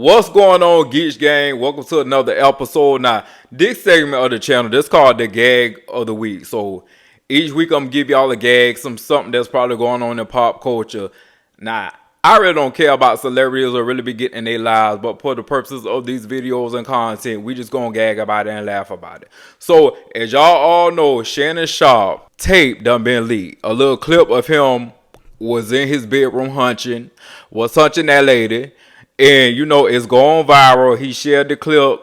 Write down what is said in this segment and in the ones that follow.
What's going on, Geeks Gang? Welcome to another episode. Now, this segment of the channel, this called the gag of the week. So, each week I'm gonna give y'all a gag, something that's probably going on in pop culture. Now, I really don't care about celebrities or really be getting in their lives, but for the purposes of these videos and content, we just gonna gag about it and laugh about it. So, as y'all all know, Shannon Sharpe tape done been leaked. A little clip of him was in his bedroom hunching, was hunching that lady. And, it's going viral. He shared the clip.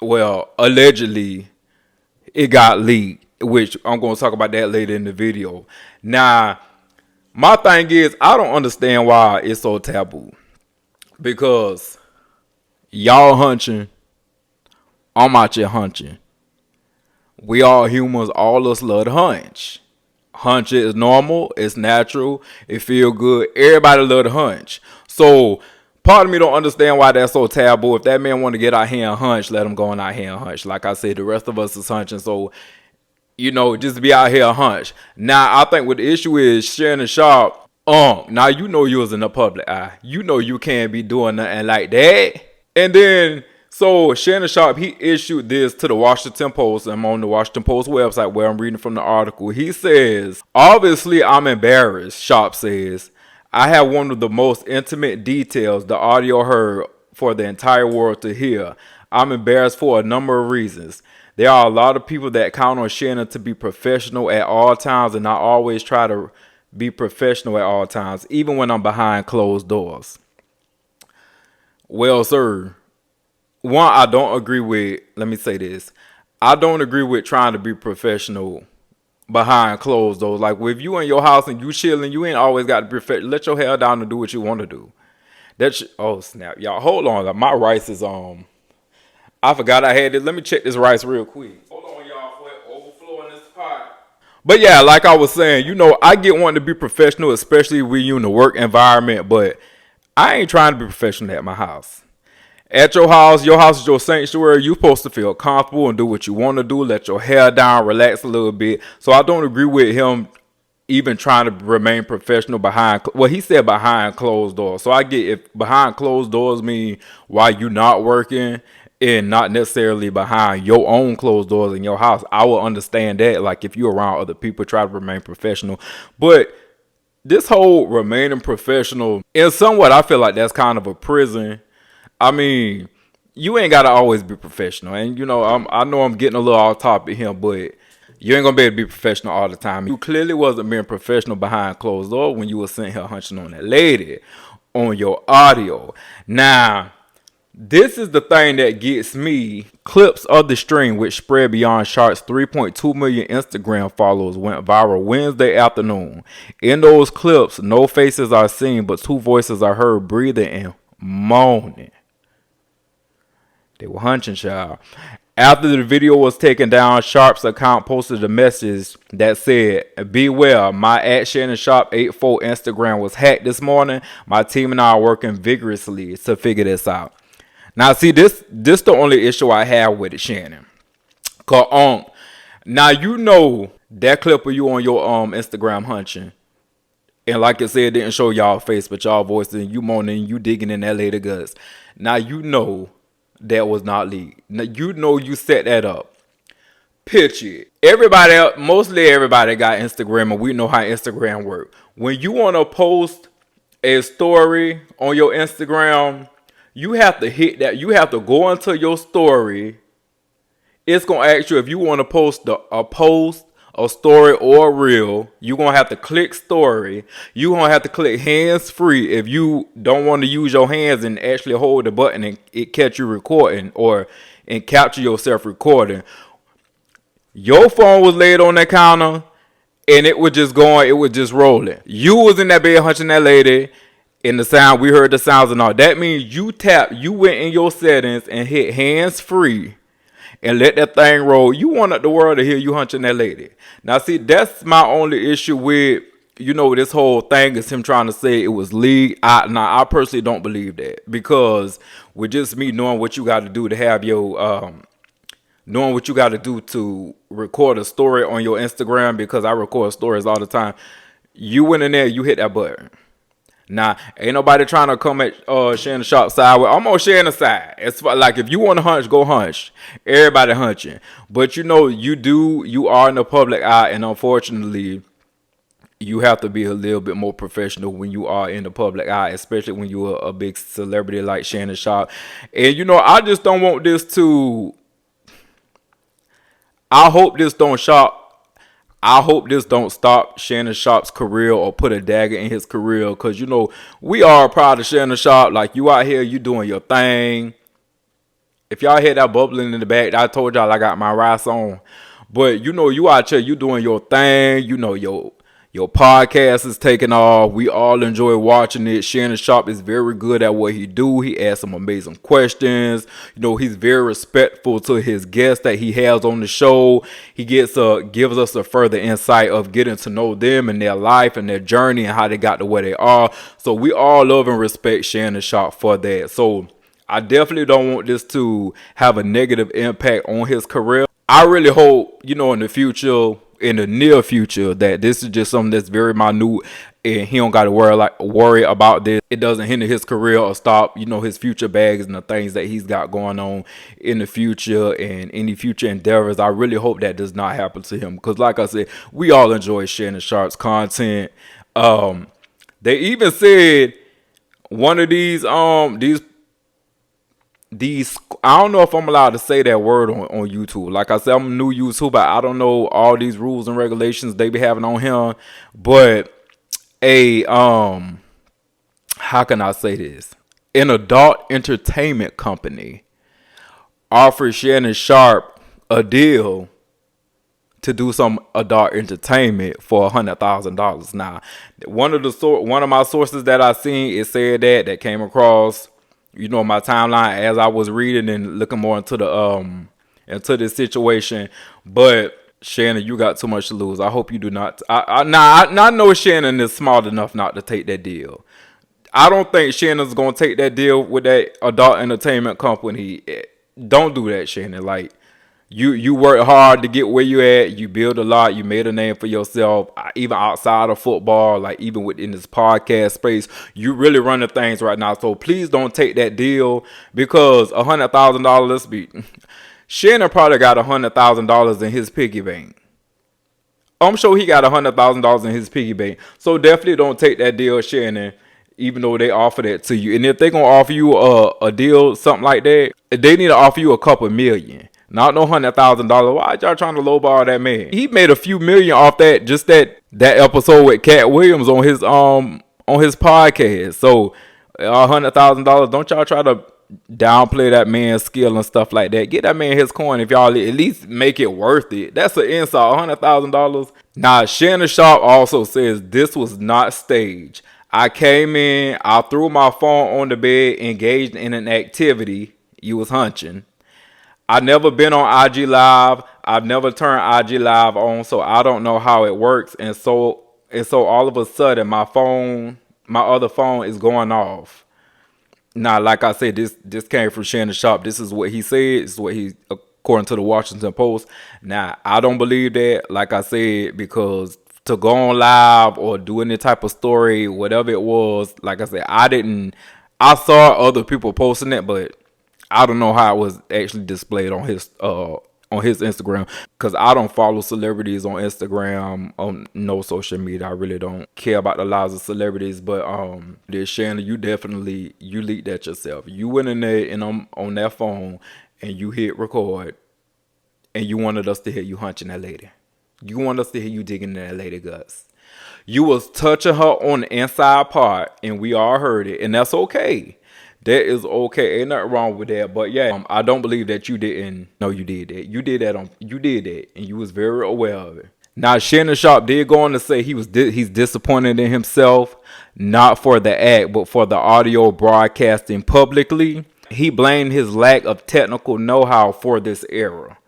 Well, allegedly, it got leaked, which I'm going to talk about that later in the video. Now, my thing is, I don't understand why it's so taboo. Because y'all hunching, I'm out here hunching. We all humans, all of us love to hunch. Hunch is normal, it's natural, it feel good. Everybody love to hunch. So, part of me don't understand why that's so taboo. If that man want to get out here and hunch, let him go out here and hunch. Like I said, the rest of us is hunching. So, just be out here and hunch. Now, I think what the issue is, Shannon Sharpe, now you was in the public eye. You can't be doing nothing like that. And then, so Shannon Sharpe, he issued this to the Washington Post. I'm on the Washington Post website where I'm reading from the article. He says, obviously, I'm embarrassed, Sharpe says. I have one of the most intimate details the audio heard for the entire world to hear. I'm embarrassed for a number of reasons. There are a lot of people that count on Shannon to be professional at all times, and I always try to be professional at all times, even when I'm behind closed doors. Well, sir, one, I don't agree with, let me say this. I don't agree with trying to be professional behind closed doors. Like, if you in your house and you chilling, you ain't always got to be perfect. Let your hair down and do what you want to do. Oh snap, y'all, hold on. My rice is I forgot I had it. Let me check this rice real quick. Hold on, y'all, for it overflowing this pot. But yeah, like I was saying, I get wanting to be professional, especially when you in the work environment. But I ain't trying to be professional at my house. At your house is your sanctuary. You're supposed to feel comfortable and do what you want to do. Let your hair down, relax a little bit. So I don't agree with him even trying to remain professional behind. Well, he said behind closed doors. So I get if behind closed doors mean while you not working and not necessarily behind your own closed doors in your house. I will understand that. Like if you're around other people, try to remain professional. But this whole remaining professional, in somewhat, I feel like that's kind of a prison. I mean, you ain't got to always be professional. And, I know I'm getting a little off topic here, but you ain't going to be able to be professional all the time. You clearly wasn't being professional behind closed doors when you were sitting here hunching on that lady on your audio. Now, this is the thing that gets me. Clips of the stream, which spread beyond Sharpe's 3.2 million Instagram followers, went viral Wednesday afternoon. In those clips, no faces are seen, but two voices are heard breathing and moaning. They were hunching, child. After the video was taken down, Sharpe's account posted a message that said, "Beware, my @ShannonSharpe84 Instagram was hacked this morning. My team and I are working vigorously to figure this out." Now, see, this the only issue I have with it, Shannon. Cause now that clip of you on your Instagram hunching, and like I said, it didn't show y'all face, but y'all voice, and you moaning, you digging in that lady guts. Now that was not leaked. Now you set that up. Pitch it. Everybody else, mostly everybody got Instagram, and we know how Instagram works. When you want to post a story on your Instagram, you have to hit that. You have to go into your story. It's gonna ask you if you want to post a story or a reel. You're going to have to click story. You're going to have to click hands free if you don't want to use your hands and actually hold the button and it catch you recording and capture yourself recording. Your phone was laid on that counter and it was just going, it was just rolling. You was in that bed hunching that lady and we heard the sounds and all. That means you went in your settings and hit hands free and let that thing roll. You wanted the world to hear you hunching that lady. Now, see, that's my only issue with, this whole thing is him trying to say it was leaked. I personally don't believe that, because with just me knowing what you got to do to have your, knowing what you got to do to record a story on your Instagram, because I record stories all the time. You went in there, you hit that button. Now, ain't nobody trying to come at Shannon Sharpe side. I'm on Shannon's side. It's like if you want to hunch, go hunch. Everybody hunching, but you are in the public eye, and unfortunately, you have to be a little bit more professional when you are in the public eye, especially when you're a big celebrity like Shannon Sharpe. And I just don't want this to. I hope this don't shop. I hope this don't stop Shannon Sharpe's career or put a dagger in his career, because we are proud of Shannon Sharpe. Like, you out here, you doing your thing. If y'all hear that bubbling in the back, I told y'all I got my rice on. But you out here, you doing your thing. Your podcast is taking off. We all enjoy watching it. Shannon Sharpe is very good at what he do. He asks some amazing questions. He's very respectful to his guests that he has on the show. He gives us a further insight of getting to know them and their life and their journey and how they got to where they are. So we all love and respect Shannon Sharpe for that. So I definitely don't want this to have a negative impact on his career. I really hope, in the near future, that this is just something that's very minute and he don't got to worry about this. It doesn't hinder his career or stop, his future bags and the things that he's got going on in the future and any future endeavors. I really hope that does not happen to him, because like I said, we all enjoy Shannon Sharpe's content. They even said one of these I don't know if I'm allowed to say that word on YouTube. Like I said, I'm a new YouTuber. I don't know all these rules and regulations they be having on him. But how can I say this? An adult entertainment company offered Shannon Sharpe a deal to do some adult entertainment for $100,000. Now, one of my sources that I seen, it said that came across my timeline as I was reading and looking more into this situation. But Shannon, you got too much to lose. I hope you do not. I know Shannon is smart enough not to take that deal. I don't think Shannon's gonna take that deal with that adult entertainment company. Don't do that, Shannon. Like, you work hard to get where you at. You build a lot. You made a name for yourself, even outside of football, like even within this podcast space. You really running things right now. So please don't take that deal, because $100,000. Shannon probably got $100,000 in his piggy bank. I'm sure he got $100,000 in his piggy bank. So definitely don't take that deal, Shannon, even though they offer that to you. And if they're gonna offer you a deal, something like that, they need to offer you a couple million. Not no $100,000. Why y'all trying to lowball that man? He made a few million off that, just that episode with Cat Williams on his podcast. So $100,000. Don't y'all try to downplay that man's skill and stuff like that. Get that man his coin if y'all at least make it worth it. That's an insult. $100,000. Now, Shannon Sharpe also says this was not staged. I came in, I threw my phone on the bed, engaged in an activity. You was hunching. I've never been on IG Live. I've never turned IG Live on, so I don't know how it works. And so all of a sudden, my other phone is going off. Now, like I said, this came from Shannon Sharpe. This is what he said. This is what he, according to the Washington Post. Now, I don't believe that, like I said, because to go on live or do any type of story, whatever it was, like I said, I saw other people posting it, but I don't know how it was actually displayed on his Instagram, because I don't follow celebrities on Instagram, on no social media. I really don't care about the lives of celebrities. But Shannon, you leaked that yourself. You went in there and on that phone and you hit record, and you wanted us to hear you hunching that lady. You want us to hear you digging in that lady guts. You was touching her on the inside part, and we all heard it, and that's okay. That is okay. Ain't nothing wrong with that. But yeah, I don't believe that you didn't. No, you did that. You did that, and you was very aware of it. Now, Shannon Sharpe did go on to say he's disappointed in himself, not for the act, but for the audio broadcasting publicly. He blamed his lack of technical know-how for this error.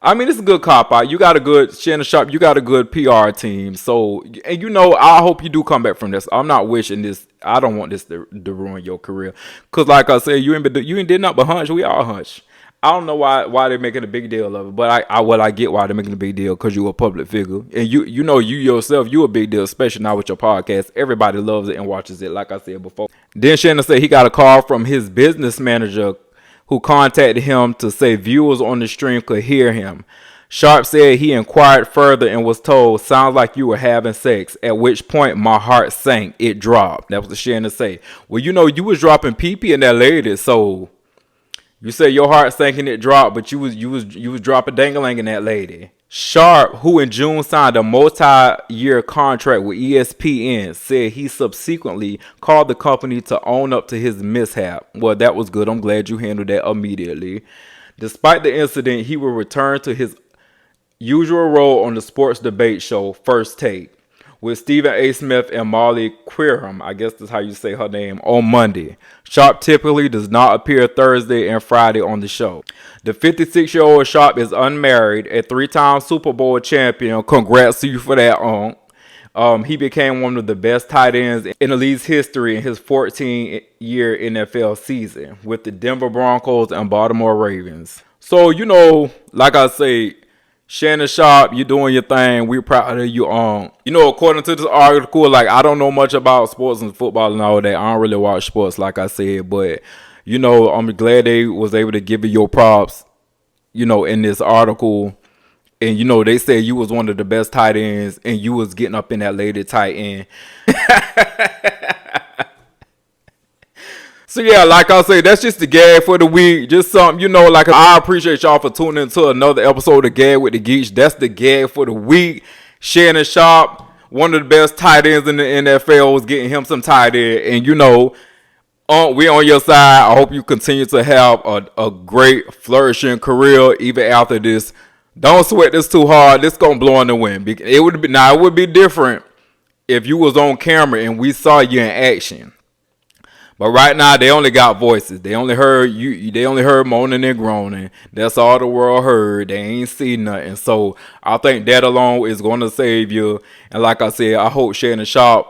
I mean, it's a good cop out. You got a good Shannon Sharpe. You got a good PR team. So, and I hope you do come back from this. I'm not wishing this. I don't want this to ruin your career. Cause like I said, you ain't did nothing but hunch. We all hunch. I don't know why they're making a big deal of it, but I get why they're making a big deal, because you're a public figure, and you know you yourself, you a big deal, especially now with your podcast. Everybody loves it and watches it, like I said before. Then Shannon said he got a call from his business manager, who contacted him to say viewers on the stream could hear him. Sharpe said he inquired further and was told, "Sounds like you were having sex," at which point my heart sank. It dropped. That was what Shannon say. Well, you know, you was dropping pee-pee in that lady, so you say your heart sank and it dropped, but you was dropping dangling in that lady. Sharpe, who in June signed a multi-year contract with ESPN, said he subsequently called the company to own up to his mishap. Well, that was good. I'm glad you handled that immediately. Despite the incident, he will return to his usual role on the sports debate show First Take with Stephen A. Smith and Molly Queerham, I guess that's how you say her name, on Monday. Sharpe typically does not appear Thursday and Friday on the show. The 56-year-old Sharpe is unmarried, a 3-time Super Bowl champion. Congrats to you for that, he became one of the best tight ends in the league's history in his 14-year NFL season with the Denver Broncos and Baltimore Ravens. So, you know, like I say, Shannon Sharpe, you doing your thing. We're proud of you. You know, according to this article, like, I don't know much about sports and football and all that. I don't really watch sports, like I said, but you know, I'm glad they was able to give you your props, you know, in this article. And you know, they said you was one of the best tight ends, and you was getting up in that lady tight end. So yeah, like I say, that's just the gag for the week. Just something, you know, like, I appreciate y'all for tuning into another episode of Gag with the Geeks. That's the gag for the week. Shannon Sharpe, one of the best tight ends in the NFL, was getting him some tight end. And you know, we on your side. I hope you continue to have a great, flourishing career even after this. Don't sweat this too hard. This gonna blow in the wind. It would be different if you was on camera and we saw you in action. But right now, they only got voices. They only heard you. They only heard moaning and groaning. That's all the world heard. They ain't seen nothing. So I think that alone is going to save you. And like I said, I hope Shannon Sharpe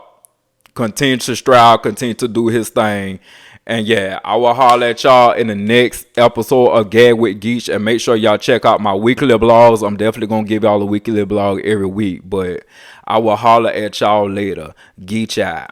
continue to strive, continue to do his thing. And yeah, I will holler at y'all in the next episode of Gag with Geach. And make sure y'all check out my weekly blogs. I'm definitely going to give y'all a weekly blog every week. But I will holler at y'all later. Geach out.